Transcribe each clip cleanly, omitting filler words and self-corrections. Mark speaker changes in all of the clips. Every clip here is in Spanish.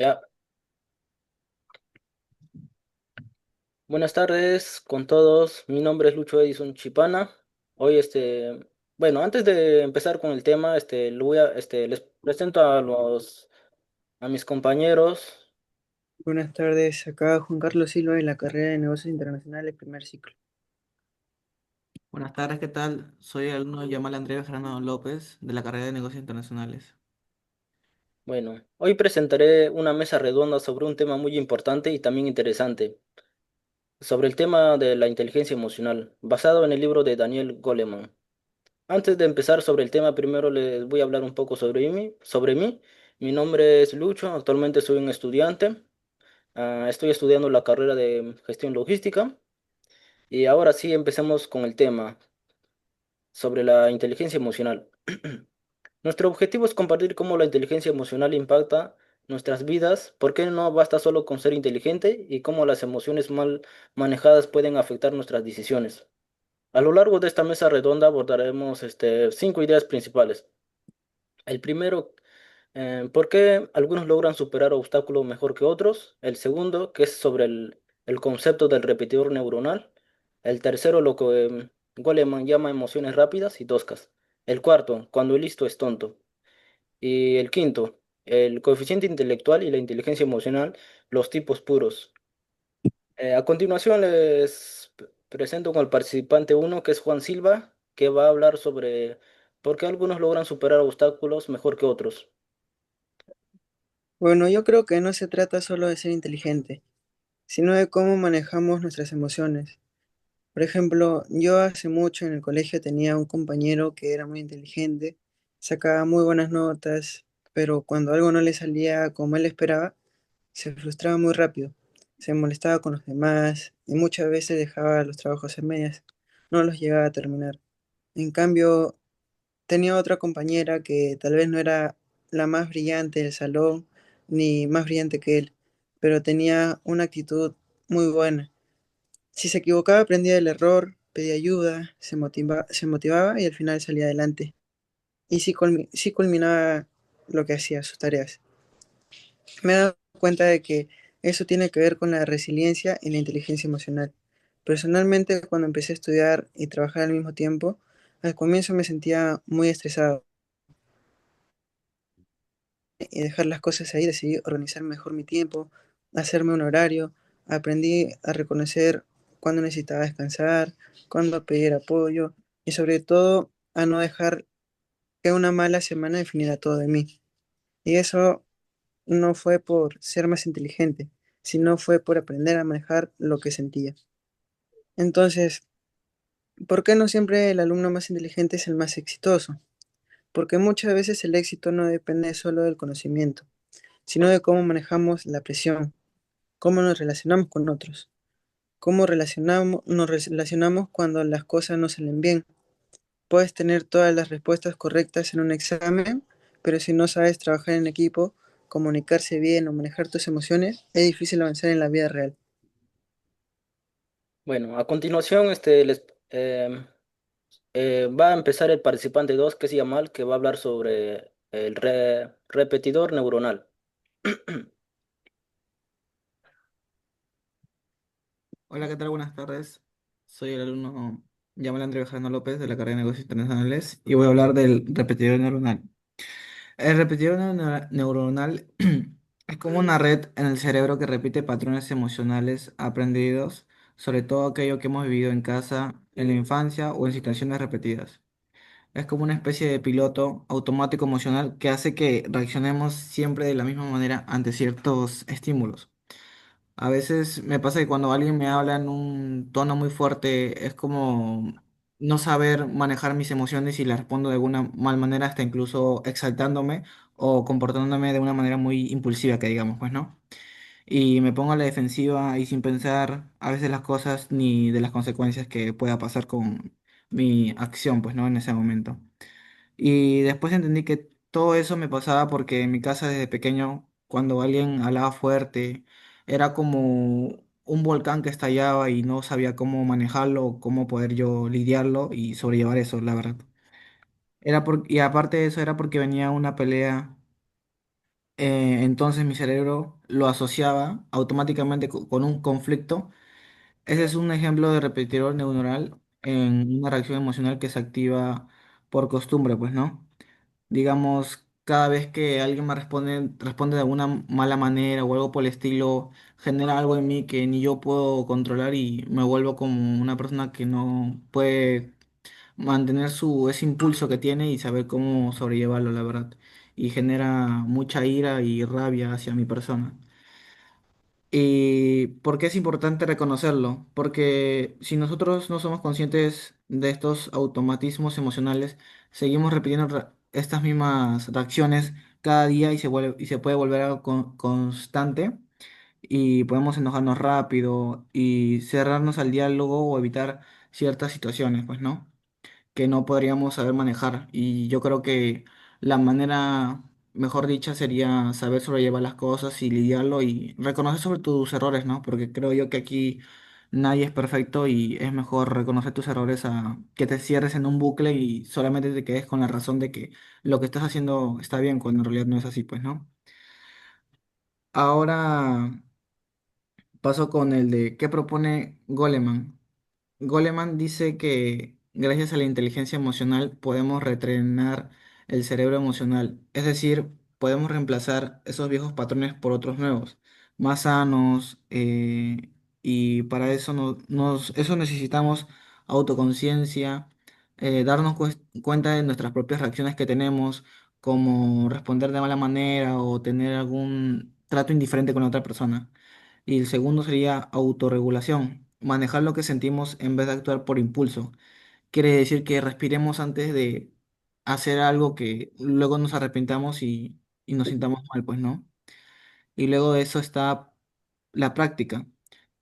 Speaker 1: Ya, buenas tardes con todos. Mi nombre es Lucho Edison Chipana. Hoy, bueno, antes de empezar con el tema, les presento a mis compañeros.
Speaker 2: Buenas tardes, acá Juan Carlos Silva de la carrera de Negocios Internacionales, primer ciclo.
Speaker 3: Buenas tardes, ¿qué tal? Soy el alumno Yamal Andrés Fernando López de la carrera de Negocios Internacionales.
Speaker 1: Bueno, hoy presentaré una mesa redonda sobre un tema muy importante y también interesante, sobre el tema de la inteligencia emocional, basado en el libro de Daniel Goleman. Antes de empezar sobre el tema, primero les voy a hablar un poco sobre mí. Mi nombre es Lucho, actualmente soy un estudiante. Estoy estudiando la carrera de gestión logística y ahora sí empecemos con el tema sobre la inteligencia emocional. Nuestro objetivo es compartir cómo la inteligencia emocional impacta nuestras vidas, por qué no basta solo con ser inteligente y cómo las emociones mal manejadas pueden afectar nuestras decisiones. A lo largo de esta mesa redonda abordaremos cinco ideas principales. El primero, ¿por qué algunos logran superar obstáculos mejor que otros? El segundo, que es sobre el concepto del repetidor neuronal. El tercero, lo que Goleman llama emociones rápidas y toscas. El cuarto, cuando el listo es tonto. Y el quinto, el coeficiente intelectual y la inteligencia emocional, los tipos puros. A continuación presento con el participante uno, que es Juan Silva, que va a hablar sobre por qué algunos logran superar obstáculos mejor que otros.
Speaker 2: Bueno, yo creo que no se trata solo de ser inteligente, sino de cómo manejamos nuestras emociones. Por ejemplo, yo hace mucho en el colegio tenía un compañero que era muy inteligente, sacaba muy buenas notas, pero cuando algo no le salía como él esperaba, se frustraba muy rápido, se molestaba con los demás y muchas veces dejaba los trabajos en medias, no los llegaba a terminar. En cambio, tenía otra compañera que tal vez no era la más brillante del salón, ni más brillante que él, pero tenía una actitud muy buena. Si se equivocaba, aprendía del error, pedía ayuda, se motivaba y al final salía adelante. Y sí culminaba lo que hacía, sus tareas. Me he dado cuenta de que eso tiene que ver con la resiliencia y la inteligencia emocional. Personalmente, cuando empecé a estudiar y trabajar al mismo tiempo, al comienzo me sentía muy estresado y dejar las cosas ahí, decidí organizar mejor mi tiempo, hacerme un horario, aprendí a reconocer cuándo necesitaba descansar, cuándo pedir apoyo y sobre todo a no dejar que una mala semana definiera todo de mí. Y eso no fue por ser más inteligente, sino fue por aprender a manejar lo que sentía. Entonces, ¿por qué no siempre el alumno más inteligente es el más exitoso? Porque muchas veces el éxito no depende solo del conocimiento, sino de cómo manejamos la presión, cómo nos relacionamos con otros, nos relacionamos cuando las cosas no salen bien. Puedes tener todas las respuestas correctas en un examen, pero si no sabes trabajar en equipo, comunicarse bien o manejar tus emociones, es difícil avanzar en la vida real.
Speaker 1: Bueno, a continuación va a empezar el participante 2, que es Yamal, que va a hablar sobre el repetidor neuronal.
Speaker 3: Hola, ¿qué tal? Buenas tardes. Soy el alumno Yamal Andrés Fernando López de la carrera de Negocios Internacionales y voy a hablar del repetidor neuronal. El repetidor neuronal es como una red en el cerebro que repite patrones emocionales aprendidos, sobre todo aquello que hemos vivido en casa, en la infancia o en situaciones repetidas. Es como una especie de piloto automático emocional que hace que reaccionemos siempre de la misma manera ante ciertos estímulos. A veces me pasa que cuando alguien me habla en un tono muy fuerte, es como no saber manejar mis emociones y le respondo de alguna mal manera, hasta incluso exaltándome o comportándome de una manera muy impulsiva, que digamos, pues, ¿no? Y me pongo a la defensiva y sin pensar a veces las cosas ni de las consecuencias que pueda pasar con mi acción, pues, ¿no? En ese momento. Y después entendí que todo eso me pasaba porque en mi casa desde pequeño, cuando alguien hablaba fuerte, era como un volcán que estallaba y no sabía cómo manejarlo, o cómo poder yo lidiarlo y sobrellevar eso, la verdad. Y aparte de eso era porque venía una pelea entonces mi cerebro lo asociaba automáticamente con un conflicto. Ese es un ejemplo de repetidor neuronal en una reacción emocional que se activa por costumbre, pues, ¿no? Digamos, cada vez que alguien me responde de alguna mala manera o algo por el estilo, genera algo en mí que ni yo puedo controlar y me vuelvo como una persona que no puede mantener ese impulso que tiene y saber cómo sobrellevarlo, la verdad. Y genera mucha ira y rabia hacia mi persona. ¿Y por qué es importante reconocerlo? Porque si nosotros no somos conscientes de estos automatismos emocionales, seguimos repitiendo estas mismas reacciones cada día y se puede volver algo constante y podemos enojarnos rápido y cerrarnos al diálogo o evitar ciertas situaciones, pues, ¿no? Que no podríamos saber manejar. Y yo creo que la manera mejor dicha sería saber sobrellevar las cosas y lidiarlo y reconocer sobre tus errores, ¿no? Porque creo yo que aquí nadie es perfecto y es mejor reconocer tus errores a que te cierres en un bucle y solamente te quedes con la razón de que lo que estás haciendo está bien cuando en realidad no es así, pues, ¿no? Ahora paso con el de ¿qué propone Goleman? Goleman dice que gracias a la inteligencia emocional podemos reentrenar el cerebro emocional, es decir, podemos reemplazar esos viejos patrones por otros nuevos, más sanos, y para eso eso necesitamos autoconciencia, darnos cuenta de nuestras propias reacciones que tenemos, como responder de mala manera o tener algún trato indiferente con la otra persona. Y el segundo sería autorregulación, manejar lo que sentimos en vez de actuar por impulso. Quiere decir que respiremos antes de hacer algo que luego nos arrepintamos y nos sintamos mal, pues, ¿no? Y luego de eso está la práctica,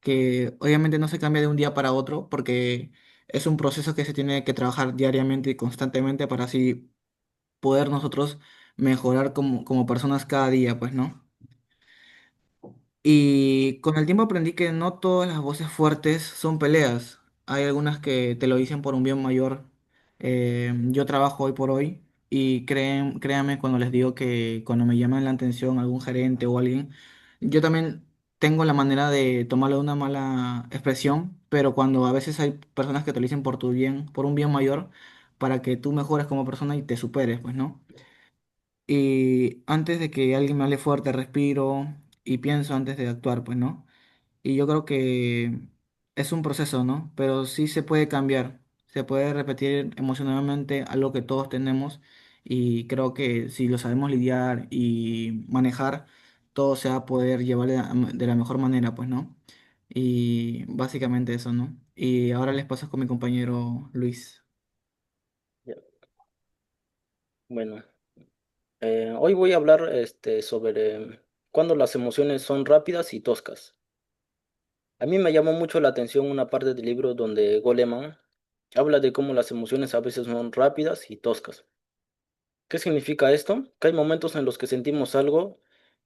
Speaker 3: que obviamente no se cambia de un día para otro porque es un proceso que se tiene que trabajar diariamente y constantemente para así poder nosotros mejorar como personas cada día, pues, ¿no? Y con el tiempo aprendí que no todas las voces fuertes son peleas. Hay algunas que te lo dicen por un bien mayor. Yo trabajo hoy por hoy y créanme cuando les digo que cuando me llaman la atención algún gerente o alguien, yo también tengo la manera de tomarlo de una mala expresión, pero cuando a veces hay personas que te lo dicen por tu bien, por un bien mayor, para que tú mejores como persona y te superes, pues, ¿no? Y antes de que alguien me hable fuerte, respiro y pienso antes de actuar, pues, ¿no? Y yo creo que es un proceso, ¿no? Pero sí se puede cambiar, se puede repetir emocionalmente algo que todos tenemos y creo que si lo sabemos lidiar y manejar, todo se va a poder llevar de la mejor manera, pues, ¿no? Y básicamente eso, ¿no? Y ahora les paso con mi compañero Luis.
Speaker 1: Ya. Bueno, hoy voy a hablar sobre cuándo las emociones son rápidas y toscas. A mí me llamó mucho la atención una parte del libro donde Goleman habla de cómo las emociones a veces son rápidas y toscas. ¿Qué significa esto? Que hay momentos en los que sentimos algo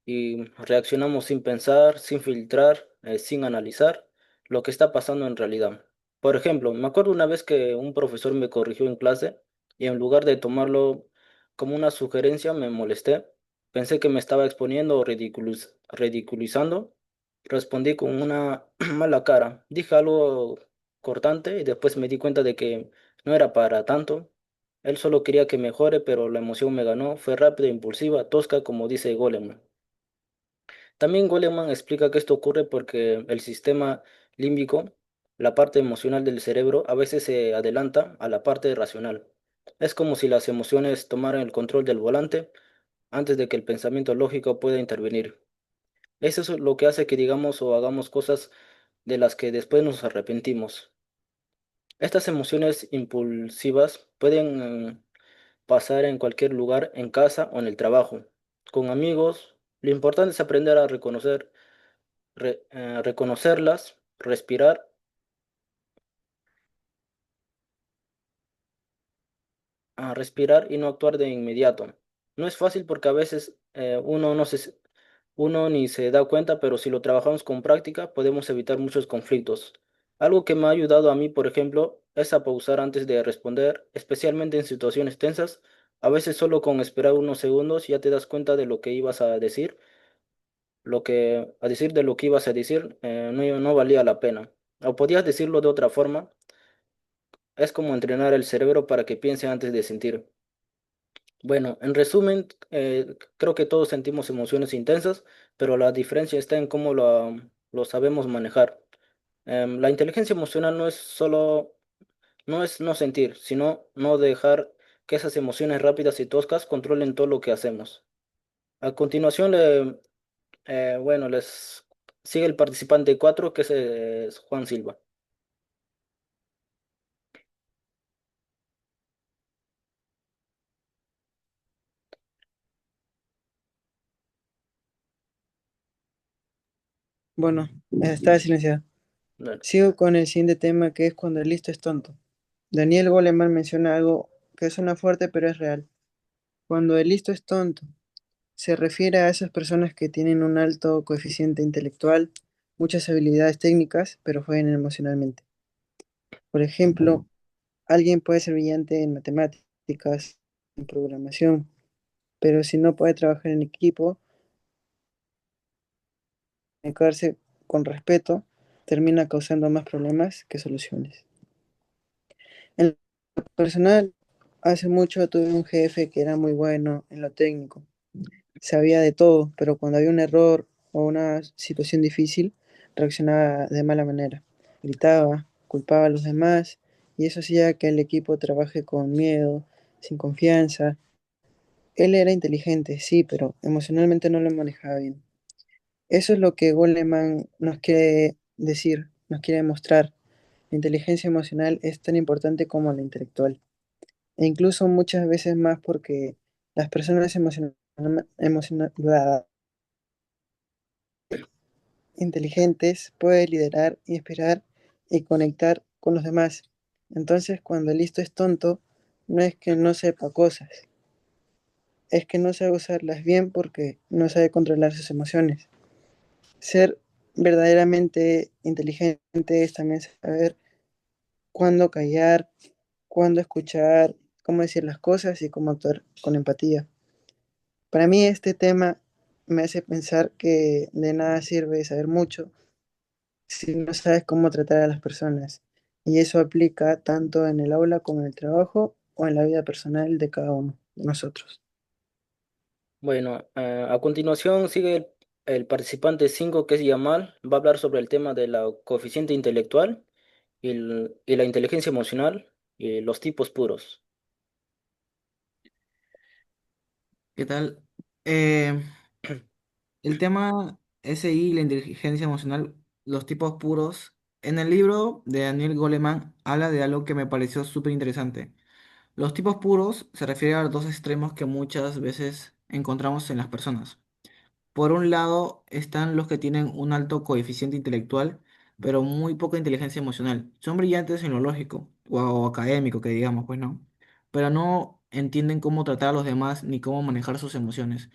Speaker 1: y reaccionamos sin pensar, sin filtrar, sin analizar lo que está pasando en realidad. Por ejemplo, me acuerdo una vez que un profesor me corrigió en clase y en lugar de tomarlo como una sugerencia me molesté. Pensé que me estaba exponiendo o ridiculizando. Respondí con una mala cara. Dije algo cortante y después me di cuenta de que no era para tanto. Él solo quería que mejore, pero la emoción me ganó. Fue rápida, impulsiva, tosca, como dice Goleman. También Goleman explica que esto ocurre porque el sistema límbico, la parte emocional del cerebro, a veces se adelanta a la parte racional. Es como si las emociones tomaran el control del volante antes de que el pensamiento lógico pueda intervenir. Eso es lo que hace que digamos o hagamos cosas de las que después nos arrepentimos. Estas emociones impulsivas pueden pasar en cualquier lugar, en casa o en el trabajo, con amigos. Lo importante es aprender a reconocerlas, respirar y no actuar de inmediato. No es fácil porque a veces uno ni se da cuenta, pero si lo trabajamos con práctica podemos evitar muchos conflictos. Algo que me ha ayudado a mí, por ejemplo, es a pausar antes de responder, especialmente en situaciones tensas. A veces solo con esperar unos segundos ya te das cuenta de lo que ibas a decir, a decir de lo que ibas a decir, no valía la pena. O podías decirlo de otra forma. Es como entrenar el cerebro para que piense antes de sentir. Bueno, en resumen, creo que todos sentimos emociones intensas, pero la diferencia está en cómo lo sabemos manejar. La inteligencia emocional no es no sentir, sino no dejar que esas emociones rápidas y toscas controlen todo lo que hacemos. A continuación, bueno, les sigue el participante 4, que es Juan Silva.
Speaker 2: Bueno, estaba silenciado.
Speaker 1: Dale.
Speaker 2: Sigo con el siguiente tema que es cuando el listo es tonto. Daniel Goleman menciona algo que suena fuerte pero es real. Cuando el listo es tonto, se refiere a esas personas que tienen un alto coeficiente intelectual, muchas habilidades técnicas, pero fallan emocionalmente. Por ejemplo, alguien puede ser brillante en matemáticas, en programación, pero si no puede trabajar en equipo, comunicarse con respeto, termina causando más problemas que soluciones. En lo personal, hace mucho tuve un jefe que era muy bueno en lo técnico, sabía de todo, pero cuando había un error o una situación difícil, reaccionaba de mala manera. Gritaba, culpaba a los demás y eso hacía que el equipo trabaje con miedo, sin confianza. Él era inteligente, sí, pero emocionalmente no lo manejaba bien. Eso es lo que Goleman nos quiere decir, nos quiere demostrar. La inteligencia emocional es tan importante como la intelectual, e incluso muchas veces más porque las personas inteligentes pueden liderar, inspirar y conectar con los demás. Entonces, cuando el listo es tonto, no es que no sepa cosas, es que no sabe usarlas bien porque no sabe controlar sus emociones. Ser verdaderamente inteligente es también saber cuándo callar, cuándo escuchar, cómo decir las cosas y cómo actuar con empatía. Para mí este tema me hace pensar que de nada sirve saber mucho si no sabes cómo tratar a las personas. Y eso aplica tanto en el aula como en el trabajo o en la vida personal de cada uno de nosotros.
Speaker 1: Bueno, a continuación sigue el participante 5, que es Yamal. Va a hablar sobre el tema de la coeficiente intelectual y la inteligencia emocional y los tipos puros.
Speaker 3: ¿Qué tal? Eh, el tema SI, la inteligencia emocional, los tipos puros. En el libro de Daniel Goleman habla de algo que me pareció súper interesante. Los tipos puros se refieren a los dos extremos que muchas veces encontramos en las personas. Por un lado están los que tienen un alto coeficiente intelectual, pero muy poca inteligencia emocional. Son brillantes en lo lógico o académico, que digamos, pues no. Pero no entienden cómo tratar a los demás ni cómo manejar sus emociones.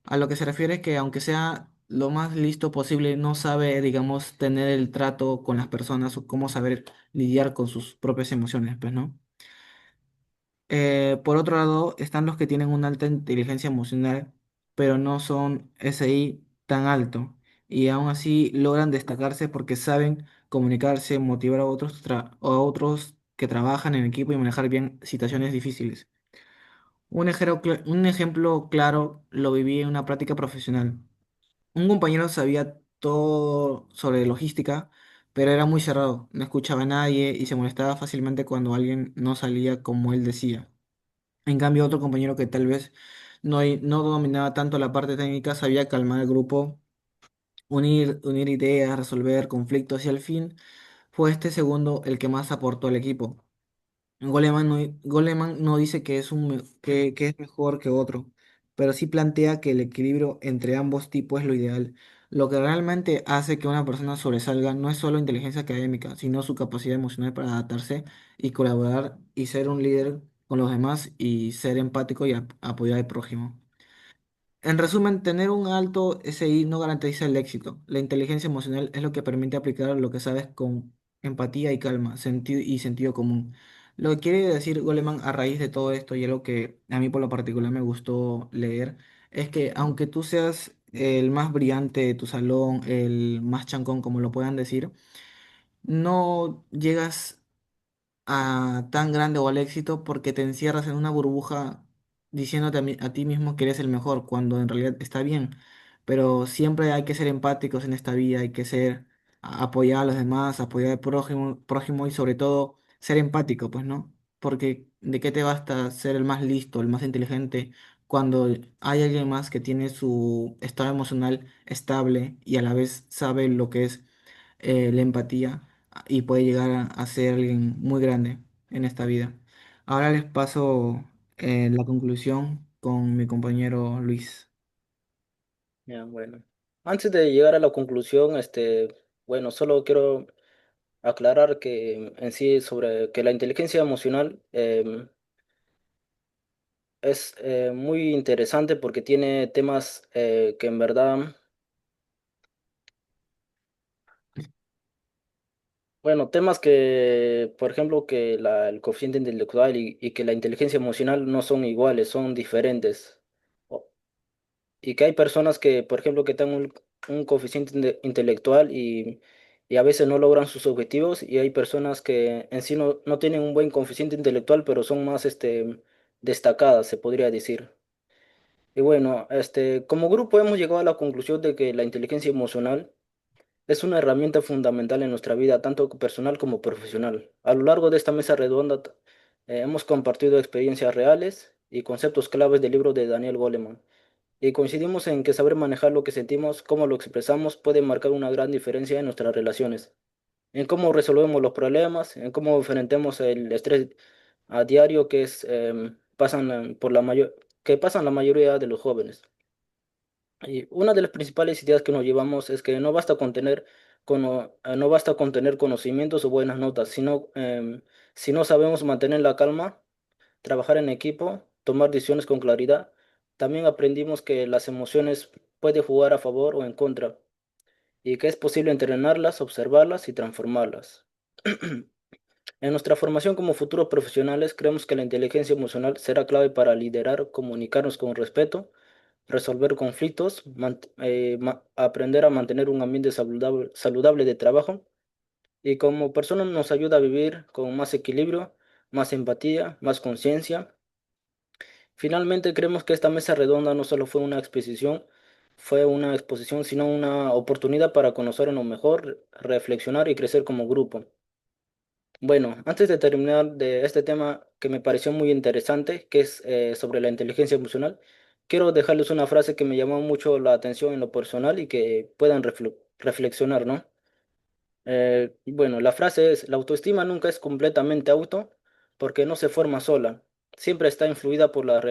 Speaker 3: A lo que se refiere es que aunque sea lo más listo posible, no sabe, digamos, tener el trato con las personas o cómo saber lidiar con sus propias emociones, pues no. Por otro lado, están los que tienen una alta inteligencia emocional, pero no son SI tan alto y aún así logran destacarse porque saben comunicarse, motivar a a otros que trabajan en equipo y manejar bien situaciones difíciles. Un ejemplo claro lo viví en una práctica profesional. Un compañero sabía todo sobre logística, pero era muy cerrado, no escuchaba a nadie y se molestaba fácilmente cuando alguien no salía como él decía. En cambio, otro compañero que tal vez no dominaba tanto la parte técnica sabía calmar al grupo, unir ideas, resolver conflictos y al fin fue este segundo el que más aportó al equipo. Goleman no dice que que es mejor que otro, pero sí plantea que el equilibrio entre ambos tipos es lo ideal. Lo que realmente hace que una persona sobresalga no es solo inteligencia académica, sino su capacidad emocional para adaptarse y colaborar y ser un líder con los demás y ser empático y apoyar al prójimo. En resumen, tener un alto SI no garantiza el éxito. La inteligencia emocional es lo que permite aplicar lo que sabes con empatía y calma, sentido común. Lo que quiere decir Goleman a raíz de todo esto y algo que a mí por lo particular me gustó leer es que aunque tú seas el más brillante de tu salón, el más chancón como lo puedan decir, no llegas a tan grande o al éxito porque te encierras en una burbuja diciéndote a ti mismo que eres el mejor, cuando en realidad está bien. Pero siempre hay que ser empáticos en esta vida, hay que ser, apoyar a los demás, apoyar al prójimo y sobre todo ser empático, pues, ¿no? Porque ¿de qué te basta ser el más listo, el más inteligente, cuando hay alguien más que tiene su estado emocional estable y a la vez sabe lo que es la empatía y puede llegar a ser alguien muy grande en esta vida? Ahora les paso la conclusión con mi compañero Luis.
Speaker 1: Ya, bueno. Antes de llegar a la conclusión, bueno, solo quiero aclarar que en sí sobre que la inteligencia emocional es muy interesante porque tiene temas que en verdad, bueno, temas que, por ejemplo, que el coeficiente intelectual y que la inteligencia emocional no son iguales, son diferentes. Y que hay personas que, por ejemplo, que tengan un coeficiente intelectual y a veces no logran sus objetivos y hay personas que en sí no tienen un buen coeficiente intelectual, pero son más destacadas, se podría decir. Y bueno, como grupo hemos llegado a la conclusión de que la inteligencia emocional es una herramienta fundamental en nuestra vida, tanto personal como profesional. A lo largo de esta mesa redonda hemos compartido experiencias reales y conceptos claves del libro de Daniel Goleman. Y coincidimos en que saber manejar lo que sentimos, cómo lo expresamos, puede marcar una gran diferencia en nuestras relaciones, en cómo resolvemos los problemas, en cómo enfrentemos el estrés a diario que pasan la mayoría de los jóvenes. Y una de las principales ideas que nos llevamos es que no basta con tener conocimientos o buenas notas, sino si no sabemos mantener la calma, trabajar en equipo, tomar decisiones con claridad. También aprendimos que las emociones pueden jugar a favor o en contra y que es posible entrenarlas, observarlas y transformarlas. En nuestra formación como futuros profesionales, creemos que la inteligencia emocional será clave para liderar, comunicarnos con respeto, resolver conflictos, aprender a mantener un ambiente saludable de trabajo y como persona nos ayuda a vivir con más equilibrio, más empatía, más conciencia. Finalmente, creemos que esta mesa redonda no solo fue una exposición, sino una oportunidad para conocernos mejor, reflexionar y crecer como grupo. Bueno, antes de terminar de este tema que me pareció muy interesante, que es sobre la inteligencia emocional, quiero dejarles una frase que me llamó mucho la atención en lo personal y que puedan reflexionar, ¿no? Bueno, la frase es, la autoestima nunca es completamente auto porque no se forma sola. Siempre está influida por las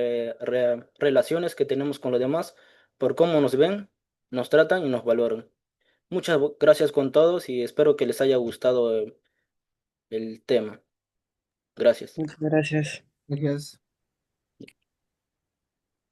Speaker 1: relaciones que tenemos con los demás, por cómo nos ven, nos tratan y nos valoran. Muchas gracias con todos y espero que les haya gustado el tema. Gracias.
Speaker 2: Muchas gracias.
Speaker 3: Gracias.